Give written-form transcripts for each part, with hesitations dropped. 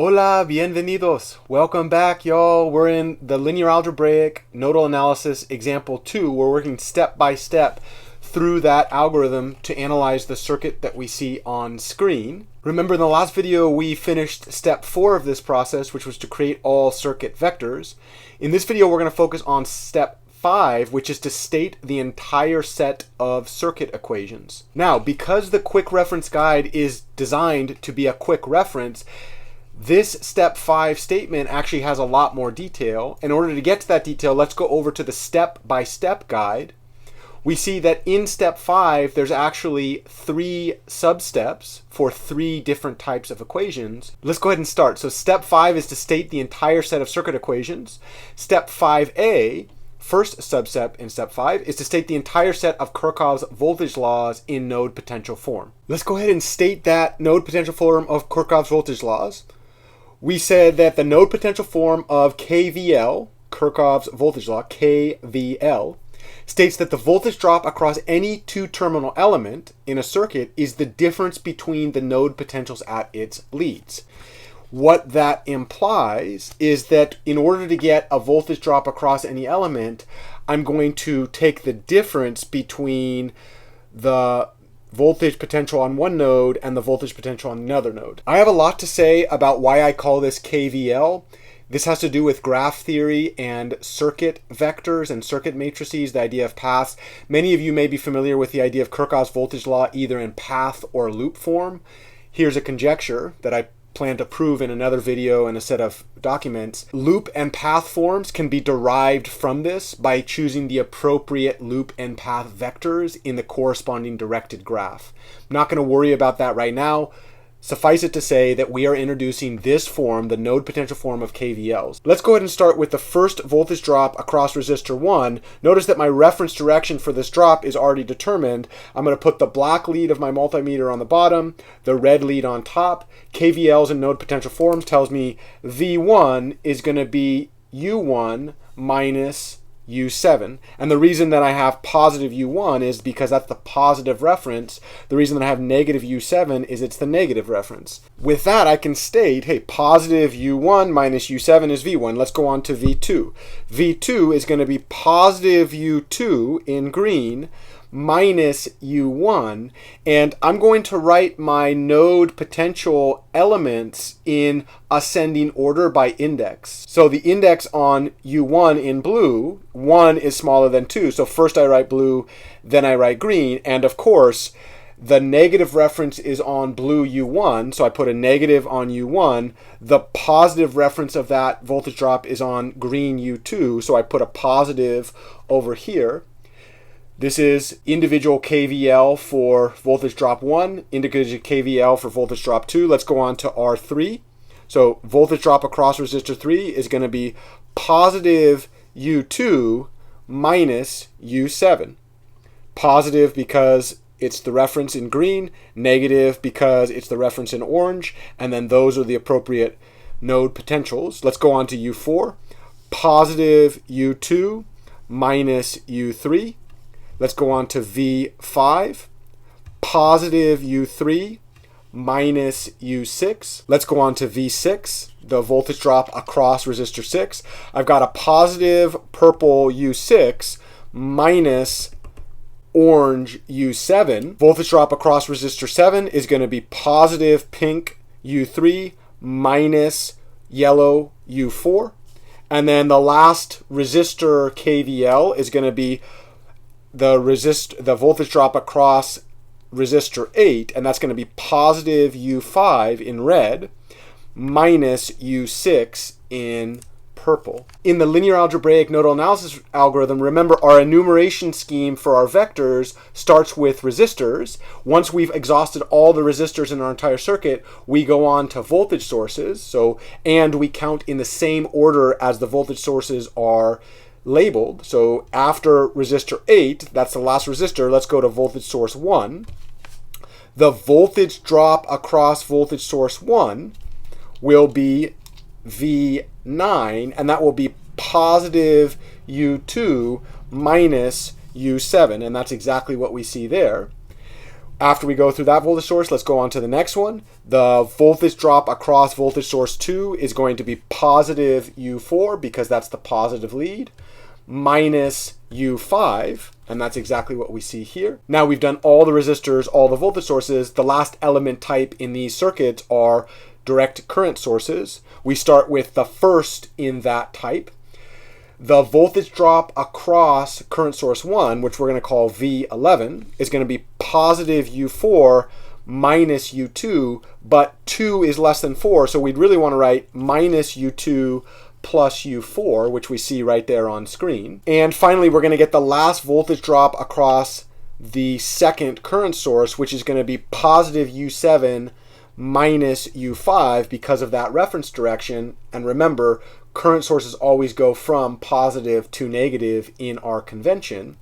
Hola, bienvenidos. Welcome back, y'all. We're in the linear algebraic nodal analysis example 2. We're working step by step through that algorithm to analyze the circuit that we see on screen. Remember, in the last video, we finished step 4 of this process, which was to create all circuit vectors. In this video, we're going to focus on step 5, which is to state the entire set of circuit equations. Now, because the quick reference guide is designed to be a quick reference, this step 5 statement actually has a lot more detail. In order to get to that detail, let's go over to the step-by-step guide. We see that in step 5, there's actually 3 substeps for 3 different types of equations. Let's go ahead and start. So step 5 is to state the entire set of circuit equations. Step 5a, first substep in step 5, is to state the entire set of Kirchhoff's voltage laws in node potential form. Let's go ahead and state that node potential form of Kirchhoff's voltage laws. We said that the node potential form of KVL, Kirchhoff's voltage law, KVL, states that the voltage drop across any two-terminal element in a circuit is the difference between the node potentials at its leads. What that implies is that in order to get a voltage drop across any element, I'm going to take the difference between the voltage potential on one node and the voltage potential on another node. I have a lot to say about why I call this KVL. This has to do with graph theory and circuit vectors and circuit matrices, the idea of paths. Many of you may be familiar with the idea of Kirchhoff's voltage law either in path or loop form. Here's a conjecture that I plan to prove in another video and a set of documents. Loop and path forms can be derived from this by choosing the appropriate loop and path vectors in the corresponding directed graph. I'm not going to worry about that right now. Suffice it to say that we are introducing this form, the node potential form of KVLs. Let's go ahead and start with the first voltage drop across resistor 1. Notice that my reference direction for this drop is already determined. I'm going to put the black lead of my multimeter on the bottom, the red lead on top. KVLs and node potential forms tells me V1 is going to be U1 minus U7. And the reason that I have positive U1 is because that's the positive reference. The reason that I have negative U7 is it's the negative reference. With that, I can state, hey, positive U1 minus U7 is V1. Let's go on to V2. V2 is going to be positive U2 in green minus U1, and I'm going to write my node potential elements in ascending order by index. So the index on U1 in blue, 1 is smaller than 2, so first I write blue, then I write green, and of course the negative reference is on blue U1, so I put a negative on U1. The positive reference of that voltage drop is on green U2, so I put a positive over here. This is individual KVL for voltage drop 1, individual KVL for voltage drop 2. Let's go on to R3. So voltage drop across resistor 3 is going to be positive U2 minus U7. Positive because it's the reference in green, negative because it's the reference in orange, and then those are the appropriate node potentials. Let's go on to U4. Positive U2 minus U3. Let's go on to V5, positive U3 minus U6. Let's go on to V6, the voltage drop across resistor 6. I've got a positive purple U6 minus orange U7. Voltage drop across resistor 7 is going to be positive pink U3 minus yellow U4. And then the last resistor KVL is going to be the voltage drop across resistor 8, and that's going to be positive U5 in red minus U6 in purple. In the linear algebraic nodal analysis algorithm, remember our enumeration scheme for our vectors starts with resistors. Once we've exhausted all the resistors in our entire circuit, we go on to voltage sources. And we count in the same order as the voltage sources are labeled. So after resistor 8, that's the last resistor, let's go to voltage source 1. The voltage drop across voltage source 1 will be V9, and that will be positive U2 minus U7, and that's exactly what we see there. After we go through that voltage source, let's go on to the next one. The voltage drop across voltage source 2 is going to be positive U4 because that's the positive lead, minus U5, and that's exactly what we see here. Now we've done all the resistors, all the voltage sources. The last element type in these circuits are direct current sources. We start with the first in that type. The voltage drop across current source 1, which we're going to call V11, is going to be positive U4 minus U2, but 2 is less than 4, so we'd really want to write minus U2 plus U4, which we see right there on screen. And finally, we're going to get the last voltage drop across the second current source, which is going to be positive U7 minus U5 because of that reference direction. And remember, current sources always go from positive to negative in our convention.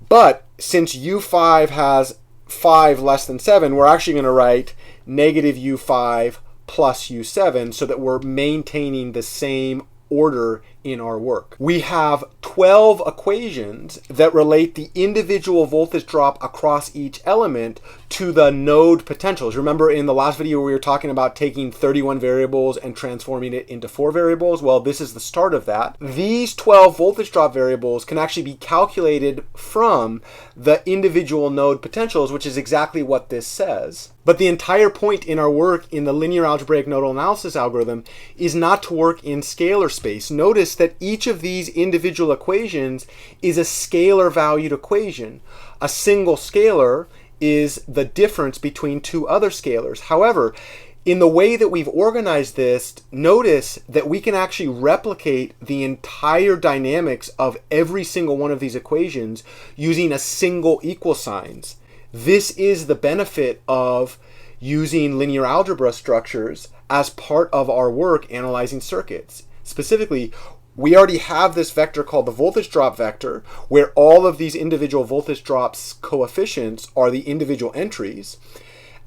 But since U5 has 5 less than 7, we're actually going to write negative U5 plus U7 so that we're maintaining the same order in our work. We have 12 equations that relate the individual voltage drop across each element to the node potentials. Remember in the last video we were talking about taking 31 variables and transforming it into 4 variables? Well, this is the start of that. These 12 voltage drop variables can actually be calculated from the individual node potentials, which is exactly what this says. But the entire point in our work in the linear algebraic nodal analysis algorithm is not to work in scalar space. Notice that each of these individual equations is a scalar valued equation. A single scalar is the difference between two other scalars. However, in the way that we've organized this, notice that we can actually replicate the entire dynamics of every single one of these equations using a single equal signs. This is the benefit of using linear algebra structures as part of our work analyzing circuits. Specifically, we already have this vector called the voltage drop vector, where all of these individual voltage drops coefficients are the individual entries.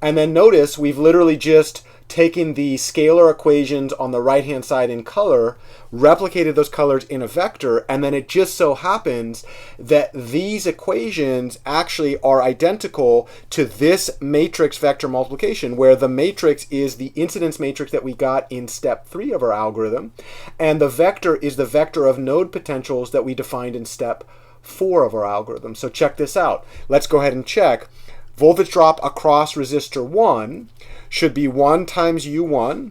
And then notice we've literally just taken the scalar equations on the right hand side in color, replicated those colors in a vector, and then it just so happens that these equations actually are identical to this matrix vector multiplication, where the matrix is the incidence matrix that we got in step 3 of our algorithm, and the vector is the vector of node potentials that we defined in step 4 of our algorithm. So check this out. Let's go ahead and check. Voltage drop across resistor 1 should be 1 times U1,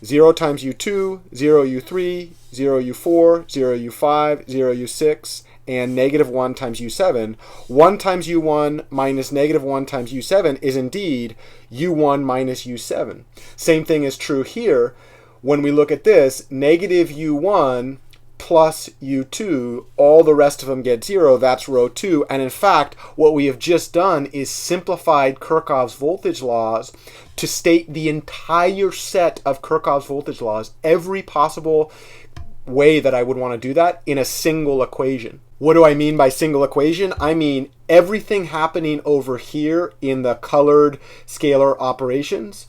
0 times U2, 0 U3, 0 U4, 0 U5, 0 U6, and negative 1 times U7. 1 times U1 minus negative 1 times U7 is indeed U1 minus U7. Same thing is true here. When we look at this, negative U1 plus U2, all the rest of them get 0, that's row 2. And in fact, what we have just done is simplified Kirchhoff's voltage laws to state the entire set of Kirchhoff's voltage laws, every possible way that I would want to do that in a single equation. What do I mean by single equation? I mean everything happening over here in the colored scalar operations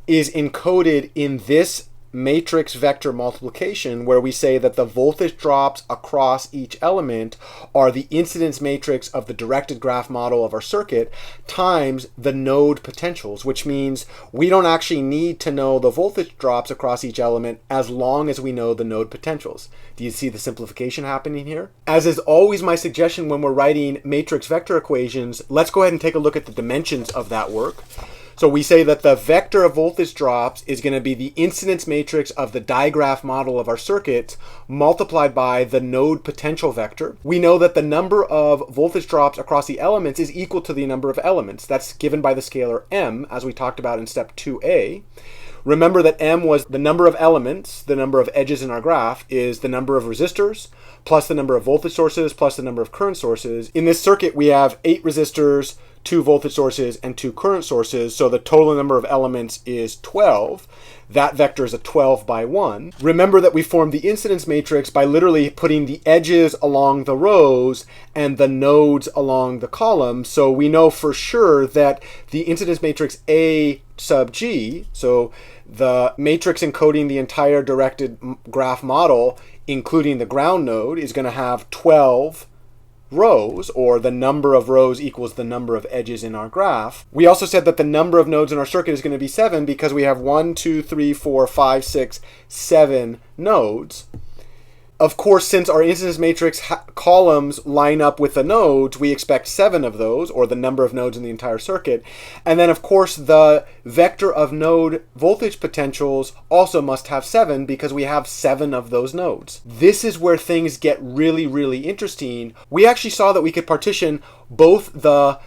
is encoded in this matrix vector multiplication, where we say that the voltage drops across each element are the incidence matrix of the directed graph model of our circuit times the node potentials, which means we don't actually need to know the voltage drops across each element as long as we know the node potentials. Do you see the simplification happening here? As is always my suggestion when we're writing matrix vector equations, let's go ahead and take a look at the dimensions of that work. So we say that the vector of voltage drops is going to be the incidence matrix of the digraph model of our circuit multiplied by the node potential vector. We know that the number of voltage drops across the elements is equal to the number of elements. That's given by the scalar m, as we talked about in step 2a. Remember that m was the number of elements, the number of edges in our graph, is the number of resistors, plus the number of voltage sources, plus the number of current sources. In this circuit, we have 8 resistors, 2 voltage sources, and 2 current sources, so the total number of elements is 12. That vector is a 12 by 1. Remember that we formed the incidence matrix by literally putting the edges along the rows and the nodes along the columns, so we know for sure that the incidence matrix A sub G, so the matrix encoding the entire directed graph model, including the ground node, is going to have 12 rows, or the number of rows equals the number of edges in our graph. We also said that the number of nodes in our circuit is going to be 7 because we have 1, 2, 3, 4, 5, 6, 7 nodes. Of course, since our incidence matrix columns line up with the nodes, we expect 7 of those, or the number of nodes in the entire circuit. And then, of course, the vector of node voltage potentials also must have 7 because we have 7 of those nodes. This is where things get really, really interesting. We actually saw that we could partition both the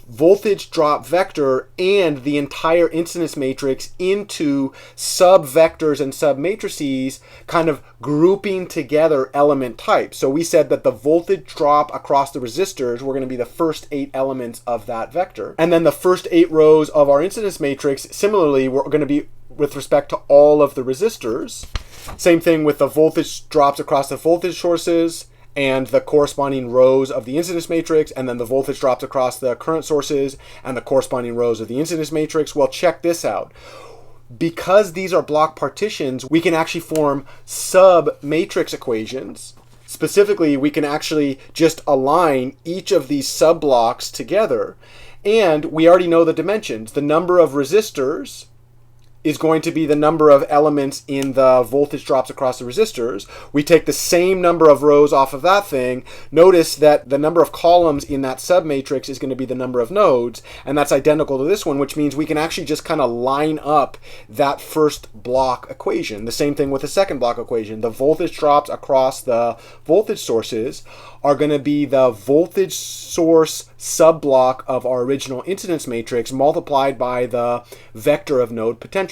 voltage drop vector and the entire incidence matrix into sub-vectors and sub-matrices, kind of grouping together element types. So we said that the voltage drop across the resistors were going to be the first 8 elements of that vector. And then the first 8 rows of our incidence matrix, similarly, were going to be with respect to all of the resistors. Same thing with the voltage drops across the voltage sources and the corresponding rows of the incidence matrix, and then the voltage drops across the current sources and the corresponding rows of the incidence matrix. Well, check this out. Because these are block partitions, we can actually form sub-matrix equations. Specifically, we can actually just align each of these sub-blocks together. And we already know the dimensions. The number of resistors is going to be the number of elements in the voltage drops across the resistors. We take the same number of rows off of that thing. Notice that the number of columns in that submatrix is going to be the number of nodes, and that's identical to this one, which means we can actually just kind of line up that first block equation. The same thing with the second block equation. The voltage drops across the voltage sources are going to be the voltage source subblock of our original incidence matrix multiplied by the vector of node potentials.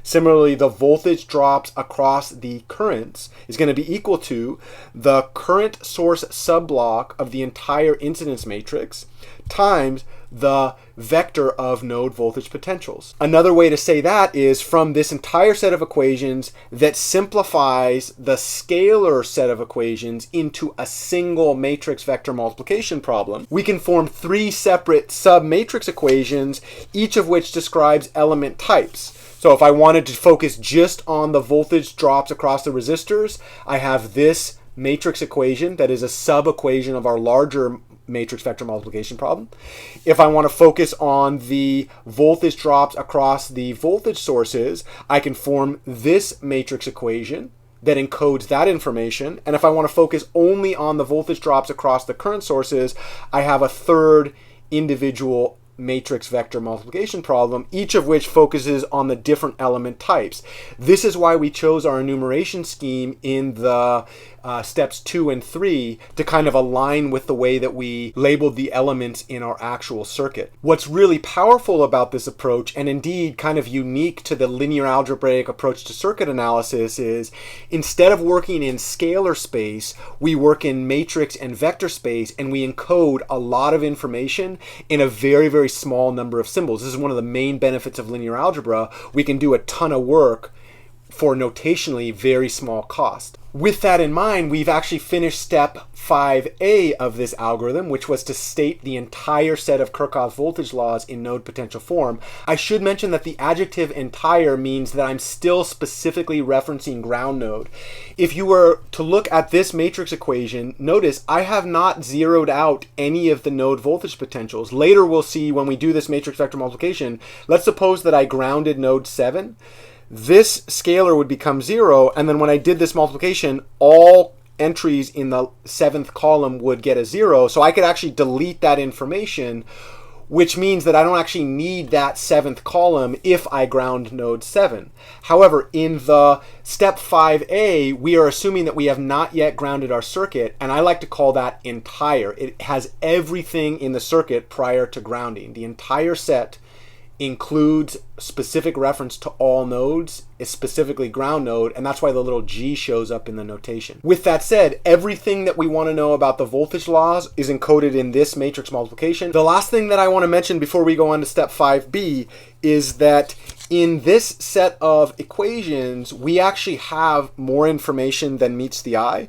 Similarly, the voltage drops across the currents is going to be equal to the current source subblock of the entire incidence matrix times the vector of node voltage potentials. Another way to say that is from this entire set of equations that simplifies the scalar set of equations into a single matrix vector multiplication problem, we can form 3 separate sub-matrix equations, each of which describes element types. So if I wanted to focus just on the voltage drops across the resistors, I have this matrix equation that is a sub-equation of our larger matrix vector multiplication problem. If I want to focus on the voltage drops across the voltage sources, I can form this matrix equation that encodes that information. And if I want to focus only on the voltage drops across the current sources, I have a third individual matrix vector multiplication problem, each of which focuses on the different element types. This is why we chose our enumeration scheme in the steps 2 and 3 to kind of align with the way that we labeled the elements in our actual circuit. What's really powerful about this approach, and indeed kind of unique to the linear algebraic approach to circuit analysis, is instead of working in scalar space, we work in matrix and vector space, and we encode a lot of information in a very, very small number of symbols. This is one of the main benefits of linear algebra. We can do a ton of work for notationally very small cost. With that in mind, we've actually finished step 5a of this algorithm, which was to state the entire set of Kirchhoff's voltage laws in node potential form. I should mention that the adjective entire means that I'm still specifically referencing ground node. If you were to look at this matrix equation, notice I have not zeroed out any of the node voltage potentials. Later we'll see when we do this matrix vector multiplication, let's suppose that I grounded node 7. This scalar would become 0, and then when I did this multiplication, all entries in the 7th column would get a 0, so I could actually delete that information, which means that I don't actually need that 7th column if I ground node 7. However, in the step 5a, we are assuming that we have not yet grounded our circuit, and I like to call that entire. It has everything in the circuit prior to grounding. The entire set includes specific reference to all nodes, is specifically ground node, and that's why the little g shows up in the notation. With that said, everything that we want to know about the voltage laws is encoded in this matrix multiplication. The last thing that I want to mention before we go on to step 5b is that in this set of equations, we actually have more information than meets the eye.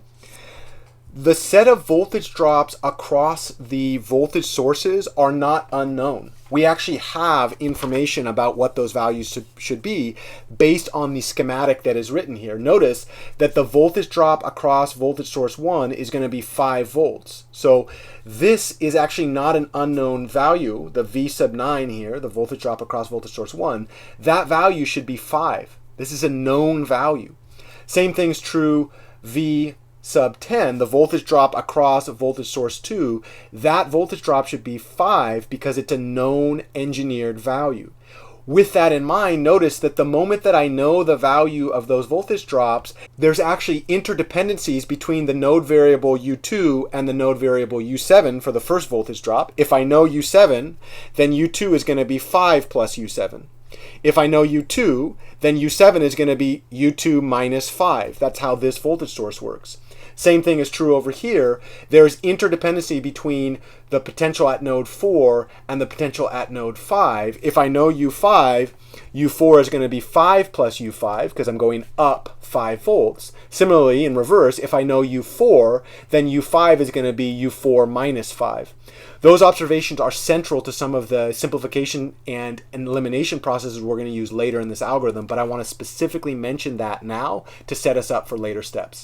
The set of voltage drops across the voltage sources are not unknown. We actually have information about what those values should be based on the schematic that is written here. Notice that the voltage drop across voltage source 1 is going to be 5 volts. So this is actually not an unknown value, the V sub 9 here, the voltage drop across voltage source 1. That value should be 5. This is a known value. Same thing's true V sub 10, the voltage drop across voltage source 2, that voltage drop should be 5 because it's a known engineered value. With that in mind, notice that the moment that I know the value of those voltage drops, there's actually interdependencies between the node variable U2 and the node variable U7 for the first voltage drop. If I know U7, then U2 is going to be 5 plus U7. If I know U2, then U7 is going to be U2 minus 5. That's how this voltage source works. Same thing is true over here. There's interdependency between the potential at node 4 and the potential at node 5. If I know U5, U4 is going to be 5 plus U5 because I'm going up 5 volts. Similarly, in reverse, if I know U4, then U5 is going to be U4 minus 5. Those observations are central to some of the simplification and elimination processes we're going to use later in this algorithm, but I want to specifically mention that now to set us up for later steps.